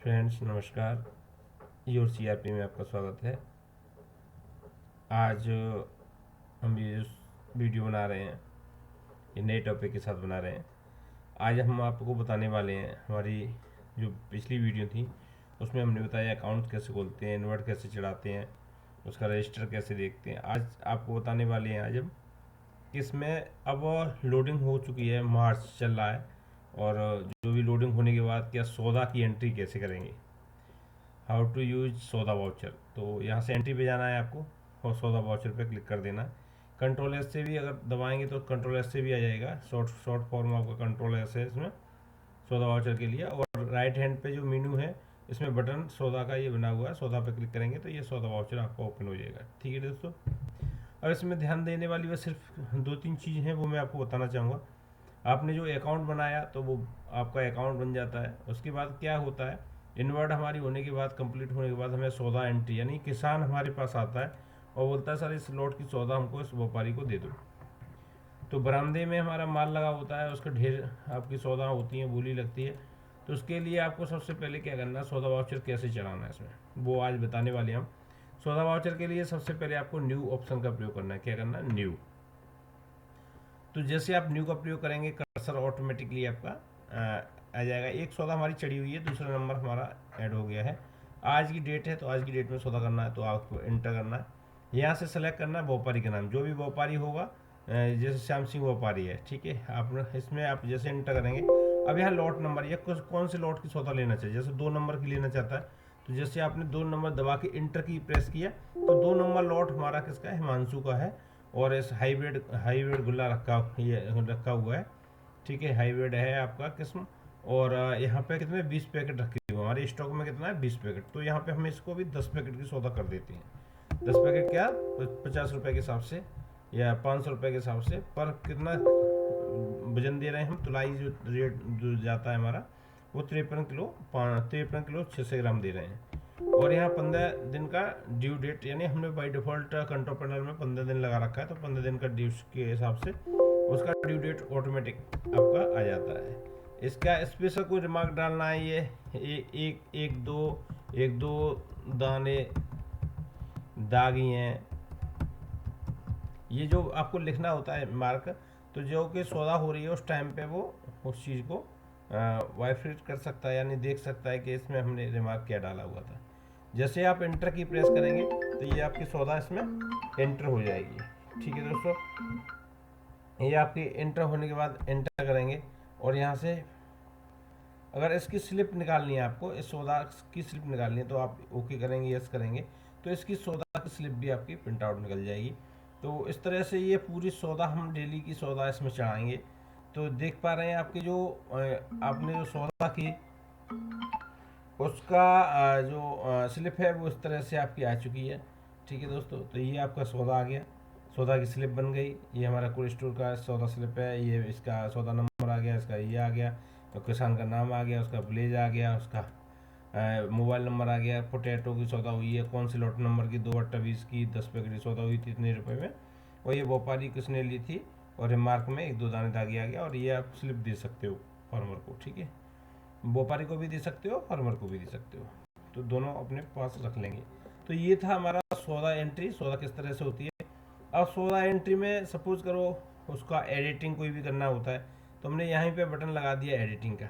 Friends नमस्कार। Your CRP में आपका स्वागत है। आज हम ये वीडियो बना रहे हैं, ये नए टॉपिक के साथ बना रहे हैं। आज हम आपको बताने वाले हैं, हमारी जो पिछली वीडियो थी उसमें हमने बताया अकाउंट कैसे खोलते हैं, इन्वर्ट कैसे चढ़ाते हैं, उसका रजिस्टर कैसे देखते हैं। आज आपको बताने वाले हैं आज हम कि इसमें अब लोडिंग हो चुकी है, मार्च चल रहा है, और जो भी लोडिंग होने के बाद क्या सौदा की एंट्री कैसे करेंगे, हाउ टू यूज सौदा वाउचर। तो यहाँ से एंट्री पे जाना है आपको और सौदा वाउचर पे क्लिक कर देना है। कंट्रोल एस से भी अगर दबाएंगे तो कंट्रोल एस से भी आ जाएगा, शॉर्ट फॉर्म आपका कंट्रोल एस है इसमें सौदा वाउचर के लिए। और राइट हैंड पे जो मेनू है इसमें बटन सौदा का ये बना हुआ है, सौदा पे क्लिक करेंगे तो ये सौदा वाउचर आपका ओपन हो जाएगा। ठीक है दोस्तों, अब इसमें ध्यान देने वाली बस सिर्फ दो तीन चीज़ हैं, वो मैं आपको बताना चाहूँगा। आपने जो अकाउंट बनाया तो वो आपका अकाउंट बन जाता है। उसके बाद क्या होता है, इन्वर्ट हमारी होने के बाद, कंप्लीट होने के बाद हमें सौदा एंट्री यानी किसान हमारे पास आता है और बोलता है सर इस लॉट की सौदा हमको इस व्यापारी को दे दो। तो बरामदे में हमारा माल लगा होता है, उसका ढेर आपकी सौदा होती है, बोली लगती है। तो उसके लिए आपको सबसे पहले क्या करना है, सौदा वाउचर कैसे चढ़ाना है इसमें, वो आज बताने वाले हम। सौदा वाउचर के लिए सबसे पहले आपको न्यू ऑप्शन का प्रयोग करना है। क्या करना है, न्यू। तो जैसे आप न्यू का प्रयोग करेंगे कर्सर ऑटोमेटिकली आपका आ जाएगा। एक सौदा हमारी चढ़ी हुई है, दूसरा नंबर हमारा ऐड हो गया है। आज की डेट है तो आज की डेट में सौदा करना है, तो आपको एंटर करना है। यहाँ से सेलेक्ट करना है व्यापारी का नाम, जो भी व्यापारी होगा, जैसे श्याम सिंह व्यापारी है, ठीक है। आप इसमें आप जैसे एंटर करेंगे, अब यहाँ लॉट नंबर या कौन से लॉट की सौदा लेना चाहिए, जैसे 2 नंबर की लेना चाहता है तो जैसे आपने 2 नंबर दबा के इंटर की प्रेस किया तो 2 नंबर लॉट हमारा किसका है, हिमांशु का है। और इस हाईब्रिड गुल्ला रखा हुआ है, ठीक है। हाईब्रिड है आपका किस्म। और यहाँ पे कितने 20 पैकेट रखे हुए हमारे स्टॉक में, कितना है 20 पैकेट। तो यहाँ पे हम इसको भी 10 पैकेट की सौदा कर देते हैं। 10 पैकेट क्या, 50 रुपये के हिसाब से या 500 रुपये के हिसाब से, पर कितना वजन दे रहे हैं हम, तुलाई जो रेट जो जाता है हमारा वो 53 किलो 600 ग्राम दे रहे हैं। और यहाँ 15 दिन का ड्यू डेट, यानी हमने बाई डिफ़ॉल्ट कंट्रोल पैनल में 15 दिन लगा रखा है, तो 15 दिन का ड्यू के हिसाब से उसका ड्यू डेट ऑटोमेटिक आपका आ जाता है। इसका स्पेशल कोई रिमार्क डालना है, ये एक दो दाने दागी हैं, ये जो आपको लिखना होता है मार्क। तो जो कि सौदा हो रही है उस टाइम पे वो उस चीज़ को वाइफ्रेट कर सकता है, यानी देख सकता है कि इसमें हमने रिमार्क क्या डाला हुआ था। जैसे आप एंटर की प्रेस करेंगे तो ये आपकी सौदा इसमें एंटर हो जाएगी। ठीक है दोस्तों, ये आपकी एंटर होने के बाद एंटर करेंगे और यहाँ से अगर इसकी स्लिप निकालनी है, आपको इस सौदा की स्लिप निकालनी है तो आप ओके करेंगे, यस करेंगे, तो इसकी सौदा की स्लिप भी आपकी प्रिंट आउट निकल जाएगी। तो इस तरह से ये पूरी सौदा हम डेली की सौदा इसमें चढ़ाएंगे। तो देख पा रहे हैं आपकी जो आपने जो सौदा की उसका जो स्लिप है वो इस तरह से आपकी आ चुकी है। ठीक है दोस्तों, तो ये आपका सौदा आ गया, सौदा की स्लिप बन गई। ये हमारा कोल्ड स्टोर का सौदा स्लिप है, ये इसका सौदा नंबर आ गया, इसका ये आ गया, तो किसान का नाम आ गया, उसका विलेज आ गया, उसका मोबाइल नंबर आ गया, पोटैटो की सौदा हुई है, कौन सी लॉट नंबर की, 2/20 की 10 पैकेट की सौदा हुई थी इतने रुपए में, और ये व्यापारी किसने ली थी, और रिमार्क में 1-2 दाने दागी आ गया। और ये आप स्लिप दे सकते हो फार्मर को, ठीक है। व्यापारी को भी दे सकते हो, फार्मर को भी दे सकते हो, तो दोनों अपने पास रख लेंगे। तो ये था हमारा सौदा एंट्री, सौदा किस तरह से होती है। अब सौदा एंट्री में सपोज करो उसका एडिटिंग कोई भी करना होता है, तो हमने यहीं पे बटन लगा दिया एडिटिंग का।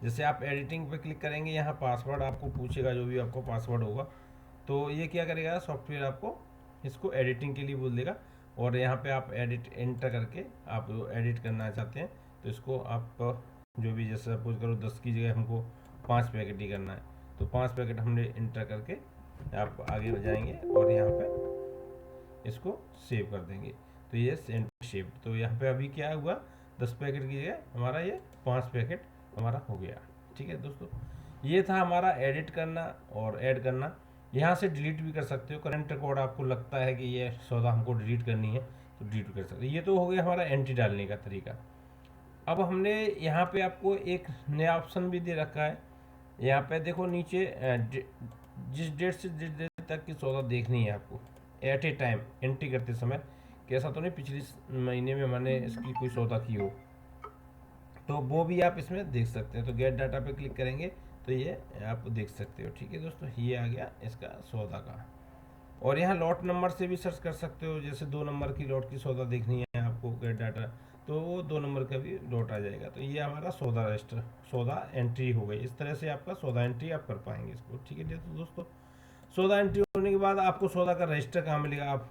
जैसे आप एडिटिंग पे क्लिक करेंगे, यहाँ पासवर्ड आपको पूछेगा, जो भी आपको पासवर्ड होगा, तो ये क्या करेगा, सॉफ्टवेयर आपको इसको एडिटिंग के लिए बोल देगा। और यहाँ पे आप एडिट एंटर करके आप एडिट करना चाहते हैं तो इसको आप जो भी, जैसे सपोज करो 10 की जगह हमको 5 पैकेट ही करना है, तो 5 पैकेट हमने इंटर करके आप आगे जाएंगे और यहाँ पे इसको सेव कर देंगे। तो ये सेंड शेप, तो यहाँ पे अभी क्या हुआ, 10 पैकेट की जगह हमारा ये 5 पैकेट हमारा हो गया। ठीक है दोस्तों, ये था हमारा एडिट करना और ऐड करना। यहाँ से डिलीट भी कर सकते हो, करंट रिकॉर्ड आपको लगता है कि ये सौदा हमको डिलीट करनी है तो डिलीट कर सकते हो। ये तो हो गया हमारा एंट्री डालने का तरीका। अब हमने यहाँ पे आपको एक नया ऑप्शन भी दे रखा है। यहाँ पे देखो नीचे जिस डेट से जिस डेट तक की सौदा देखनी है आपको एट ए टाइम एंट्री करते समय, कैसा तो नहीं पिछले महीने में मैंने इसकी कोई सौदा की हो, तो वो भी आप इसमें देख सकते हैं। तो गेट डाटा पे क्लिक करेंगे तो ये आप देख सकते हो। ठीक है दोस्तों, ये आ गया इसका सौदा का। और यहाँ लॉट नंबर से भी सर्च कर सकते हो, जैसे 2 नंबर की लॉट की सौदा देखनी है आपको गेट डाटा, तो वो 2 नंबर का भी लॉट आ जाएगा। तो ये हमारा सौदा रजिस्टर, सौदा एंट्री हो गई। इस तरह से आपका सौदा एंट्री आप कर पाएंगे इसको। ठीक है दोस्तों, सौदा एंट्री होने के बाद आपको सौदा का रजिस्टर कहाँ मिलेगा। आप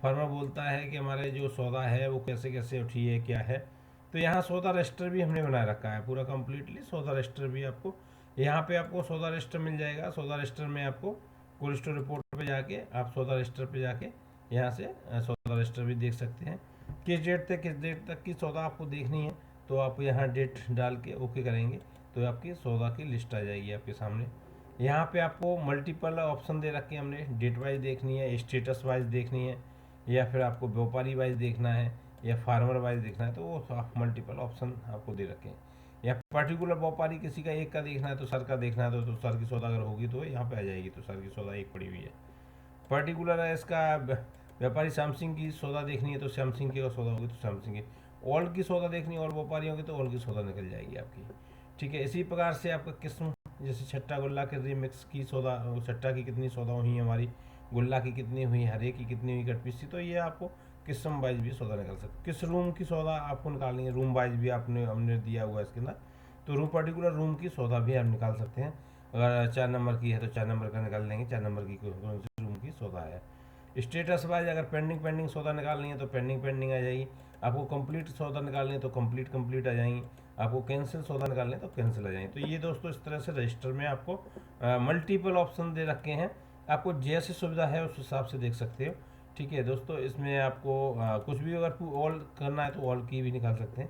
फार्मर बोलता है कि हमारे जो सौदा है वो कैसे कैसे उठी है, क्या है। तो यहाँ सौदा रजिस्टर भी हमने बना रखा है पूरा कंप्लीटली। सौदा रजिस्टर भी आपको यहाँ पे आपको सौदा रजिस्टर मिल जाएगा। सौदा रजिस्टर में आपको कोल्ड स्टोर रिपोर्ट पे जाके आप सौदा रजिस्टर पे जाके यहाँ से सौदा रजिस्टर भी देख सकते हैं। किस डेट से किस डेट तक की सौदा आपको देखनी है, तो आप यहाँ डेट डाल के ओके करेंगे तो आपकी सौदा की लिस्ट आ जाएगी आपके सामने। यहाँ पे आपको मल्टीपल ऑप्शन दे रखे हैं हमने, डेट वाइज देखनी है, स्टेटस वाइज देखनी है, या फिर आपको व्यापारी वाइज देखना है, या फार्मर वाइज देखना है, तो वो मल्टीपल ऑप्शन आपको दे रखे हैं। या पर्टिकुलर व्यापारी किसी का एक का देखना है, तो सर का देखना है तो सर की सौदा अगर होगी तो यहाँ पे आ जाएगी, तो सर की सौदा एक पड़ी हुई है। पर्टिकुलर है इसका व्यापारी श्याम सिंह की सौदा देखनी है तो श्याम सिंह की, अगर सौदा होगी तो श्याम सिंह की। ऑल की सौदा देखनी है, ऑल व्यापारियों की, तो ऑल की सौदा निकल जाएगी आपकी। ठीक है, इसी प्रकार से आपका किस्म, जैसे छट्टा गुल्ला के रिमिक्स की सौदा, छट्टा की कितनी सौदा हुई हमारी, गुल्ला की कितनी हुई, हरे की कितनी हुई, कटपीसी, तो ये आपको किस्म वाइज भी सौदा निकल सकते। किस रूम की सौदा आपको निकालनी है, रूम वाइज भी हमने दिया हुआ है इसके अंदर, तो रूम पर्टिकुलर रूम की सौदा भी आप निकाल सकते हैं। अगर 4 नंबर की है तो 4 नंबर का निकाल लेंगे, 4 नंबर की कौन सी रूम की सौदा है। स्टेटस वाइज अगर पेंडिंग सौदा निकालनी है तो पेंडिंग आ जाएगी। आपको कंप्लीट सौदा निकालनी है तो कंप्लीट आ जाएंगी। आपको कैंसिल सौदा निकालने तो कैंसिल आ जाएंगे। तो ये दोस्तों इस तरह से रजिस्टर में आपको मल्टीपल ऑप्शन दे रखे हैं, आपको जैसी सुविधा है उस हिसाब से देख सकते हो। ठीक है दोस्तों, इसमें आपको कुछ भी अगर ऑल करना है तो ऑल की भी निकाल सकते हैं।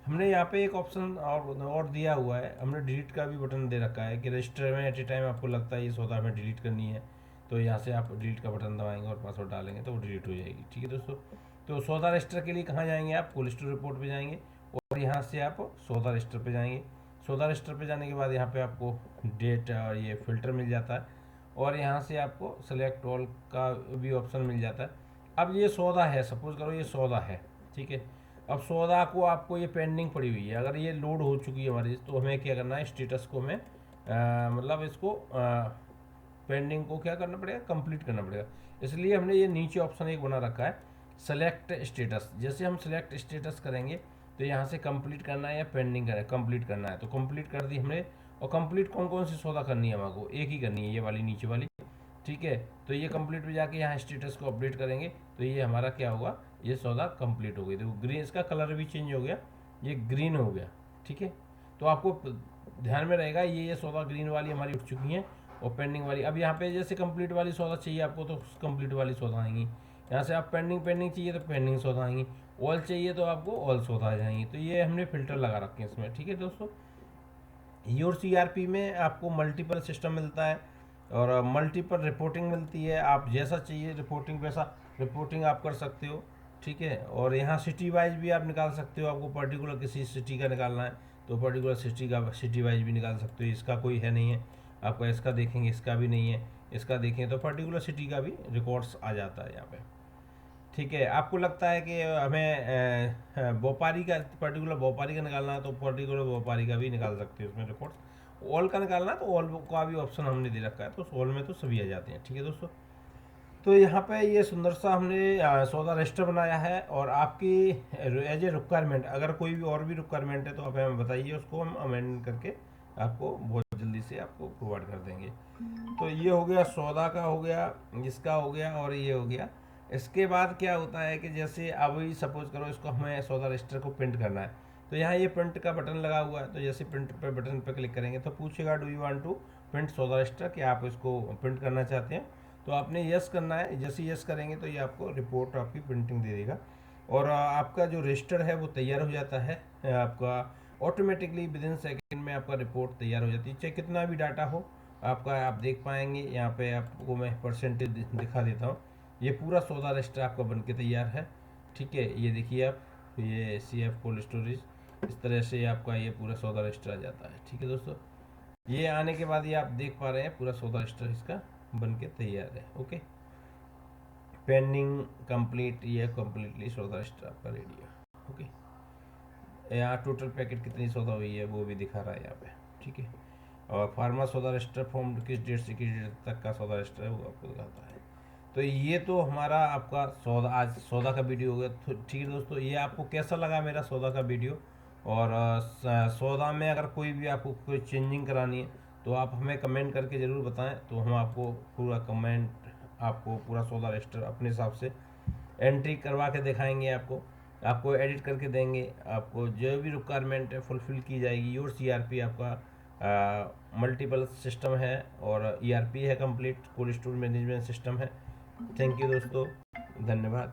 हमने यहाँ पे एक ऑप्शन और दिया हुआ है, हमने डिलीट का भी बटन दे रखा है कि रजिस्टर में एट ए टाइम आपको लगता है ये सौदा हमें डिलीट करनी है, तो यहाँ से आप डिलीट का बटन दबाएंगे और पासवर्ड डालेंगे तो वो डिलीट हो जाएगी। ठीक है दोस्तों, तो सौदा रजिस्टर के लिए कहाँ जाएंगे आप, कोल्ड स्टोर रिपोर्ट पे जाएंगे और यहाँ से आप सौदा रजिस्टर पे जाएंगे। सौदा रजिस्टर पे जाने के बाद यहाँ पे आपको डेट और ये फिल्टर मिल जाता है, और यहाँ से आपको सेलेक्ट ऑल का भी ऑप्शन मिल जाता है। अब ये सौदा है, सपोज करो ये सौदा है, ठीक है। अब सौदा को आपको ये पेंडिंग पड़ी हुई है, अगर ये लोड हो चुकी है हमारी, तो हमें क्या करना है, स्टेटस को हमें मतलब इसको पेंडिंग को क्या करना पड़ेगा, कंप्लीट करना पड़ेगा। इसलिए हमने ये नीचे ऑप्शन एक बना रखा है, सेलेक्ट स्टेटस। जैसे हम सेलेक्ट स्टेटस करेंगे तो यहाँ से कंप्लीट करना है या पेंडिंग करना है, कंप्लीट करना है तो कंप्लीट कर दी हमने। और कंप्लीट कौन कौन सी सौदा करनी है हमको, एक ही करनी है, ये वाली नीचे वाली। ठीक है, तो ये कंप्लीट पे जाके यहाँ स्टेटस को अपडेट करेंगे तो ये हमारा क्या होगा, ये सौदा कंप्लीट हो गई। देखो ग्रीन, इसका कलर भी चेंज हो गया, ये ग्रीन हो गया। ठीक है, तो आपको ध्यान में रहेगा ये सौदा ग्रीन वाली हमारी उठ चुकी हैं, और पेंडिंग वाली, अब यहाँ पे जैसे कंप्लीट वाली सौदा चाहिए आपको तो कंप्लीट वाली सौदा आएंगी। यहाँ से आप पेंडिंग चाहिए तो पेंडिंग सौदा आएंगी, ऑल चाहिए तो आपको ऑल सौदा आ जाएंगी। तो ये हमने फिल्टर लगा रखे हैं इसमें। ठीक है दोस्तों, योर सीआरपी में आपको मल्टीपल सिस्टम मिलता है और मल्टीपल रिपोर्टिंग मिलती है। आप जैसा चाहिए रिपोर्टिंग वैसा रिपोर्टिंग आप कर सकते हो। ठीक है, और यहाँ सिटी वाइज भी आप निकाल सकते हो, आपको पर्टिकुलर किसी सिटी का निकालना है तो पर्टिकुलर सिटी वाइज भी निकाल सकते हो। इसका कोई है नहीं है, आपका इसका देखेंगे इसका भी नहीं है, इसका देखें तो पर्टिकुलर सिटी का भी रिकॉर्ड्स आ जाता है यहाँ पे। ठीक है, आपको लगता है कि हमें व्यापारी का, पर्टिकुलर व्यापारी का निकालना है तो पर्टिकुलर व्यापारी का भी निकाल सकते हो उसमें रिपोर्ट्स। ऑल का निकालना है तो ऑल का भी ऑप्शन हमने दे रखा है, तो ऑल में तो सभी आ जाते हैं। ठीक है दोस्तों, तो यहाँ पे ये सुंदर सा हमने सौदा रजिस्टर बनाया है। और आपकी एज ए रिक्वायरमेंट अगर कोई भी और भी रिक्वायरमेंट है तो आप हमें बताइए, उसको हम अमेंड करके आपको बहुत जल्दी से आपको प्रोवाइड कर देंगे। तो ये हो गया सौदा का, हो गया इसका, हो गया और ये हो गया। इसके बाद क्या होता है कि जैसे अभी सपोज करो इसको हमें सौदा रजिस्टर को प्रिंट करना है, तो यहाँ ये प्रिंट का बटन लगा हुआ है, तो जैसे प्रिंट पे बटन पर क्लिक करेंगे तो पूछेगा do you want to print सौदा रजिस्टर, कि आप इसको प्रिंट करना चाहते हैं। तो आपने यस करना है, जैसे यस करेंगे तो ये आपको रिपोर्ट आपकी प्रिंटिंग दे देगा, और आपका जो रजिस्टर है वो तैयार हो जाता है आपका ऑटोमेटिकली। विद इन सेकेंड में आपका रिपोर्ट तैयार हो जाती है, चाहे कितना भी डाटा हो आपका। आप देख पाएंगे यहाँ पे, आपको मैं परसेंटेज दिखा देता हूँ। ये पूरा सौदा रजिस्टर आपका बन के तैयार है। ठीक है, ये देखिए आप, ये CF कोल्ड स्टोरेज, इस तरह से आपका ये पूरा सौदा रजिस्टर आ जाता है। ठीक है दोस्तों, ये आने के बाद ये आप देख पा रहे हैं पूरा सौदा रजिस्टर इसका बन के तैयार है। ओके, पेंडिंग कंप्लीट, ये कंप्लीटली सौदा रजिस्टर आपका रेडी है। ओके, यहाँ टोटल पैकेट कितनी सौदा हुई है वो भी दिखा रहा है यहाँ पे। ठीक है। और फार्मा सौदा रजिस्टर फॉर्म किस डेट से किस डेट तक का सौदा रजिस्टर है वो आपको दिखाता है। तो ये तो हमारा आपका सौदा, आज सौदा का वीडियो हो गया। तो ठीक है दोस्तों, ये आपको कैसा लगा मेरा सौदा का वीडियो? और सौदा में अगर कोई भी आपको कोई चेंजिंग करानी है तो आप हमें कमेंट करके ज़रूर बताएं, तो हम आपको पूरा कमेंट, आपको पूरा सौदा रजिस्टर अपने हिसाब से एंट्री करवा के दिखाएंगे। आपको एडिट करके देंगे। आपको जो भी रिक्वायरमेंट है फुलफ़िल की जाएगी। योर सीआरपी आपका मल्टीपल सिस्टम है और ईआरपी है, complete cold store management system है। थैंक यू दोस्तों, धन्यवाद।